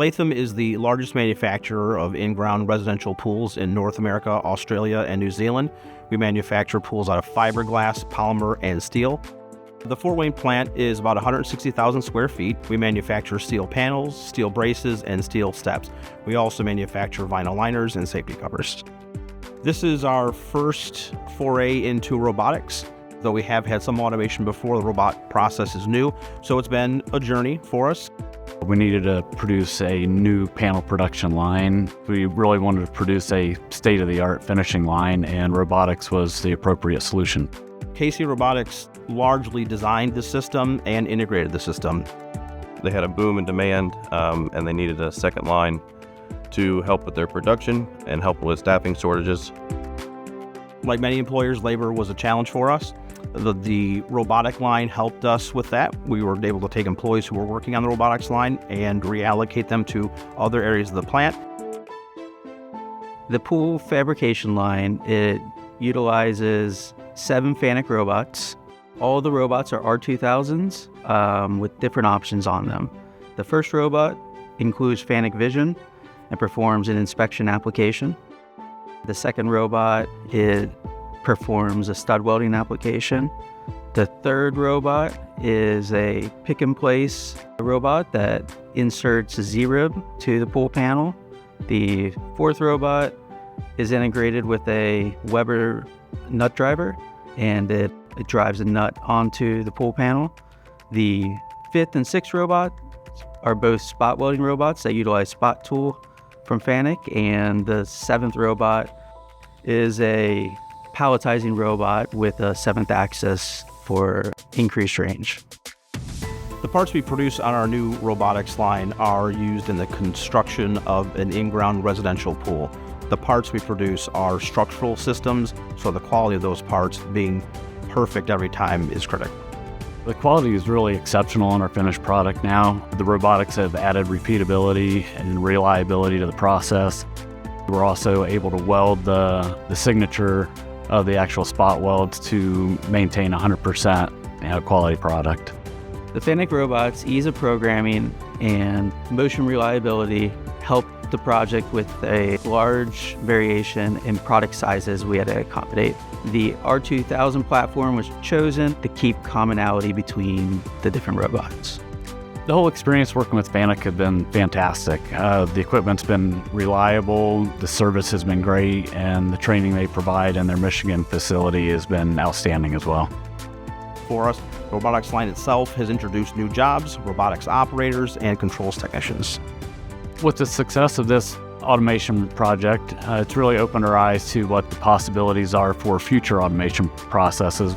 Latham is the largest manufacturer of in-ground residential pools in North America, Australia, and New Zealand. We manufacture pools out of fiberglass, polymer, and steel. The Fort Wayne plant is about 160,000 square feet. We manufacture steel panels, steel braces, and steel steps. We also manufacture vinyl liners and safety covers. This is our first foray into robotics. Though we have had some automation before, the robot process is new, so it's been a journey for us. We needed to produce a new panel production line. We really wanted to produce a state-of-the-art finishing line, and robotics was the appropriate solution. KC Robotics largely designed the system and integrated the system. They had a boom in demand, and they needed a second line to help with their production and help with staffing shortages. Like many employers, labor was a challenge for us. The robotic line helped us with that. We were able to take employees who were working on the robotics line and reallocate them to other areas of the plant. The pool fabrication line, it utilizes 7 FANUC robots. All the robots are R-2000s with different options on them. The first robot includes FANUC Vision and performs an inspection application. The second robot, it performs a stud welding application. The third robot is a pick and place robot that inserts a Z-rib to the pool panel. The fourth robot is integrated with a Weber nut driver, and it drives a nut onto the pool panel. The fifth and sixth robot are both spot welding robots that utilize SpotTool from FANUC, and the seventh robot is a palletizing robot with a 7th axis for increased range. The parts we produce on our new robotics line are used in the construction of an in-ground residential pool. The parts we produce are structural systems, so the quality of those parts being perfect every time is critical. The quality is really exceptional on our finished product now. The robotics have added repeatability and reliability to the process. We're also able to weld the signature of the actual spot welds to maintain 100% quality product. The FANUC robots' ease of programming and motion reliability helped the project with a large variation in product sizes we had to accommodate. The R-2000 platform was chosen to keep commonality between the different robots. The whole experience working with FANUC has been fantastic. The equipment's been reliable, the service has been great, and the training they provide in their Michigan facility has been outstanding as well. For us, the robotics line itself has introduced new jobs, robotics operators, and controls technicians. With the success of this automation project, it's really opened our eyes to what the possibilities are for future automation processes.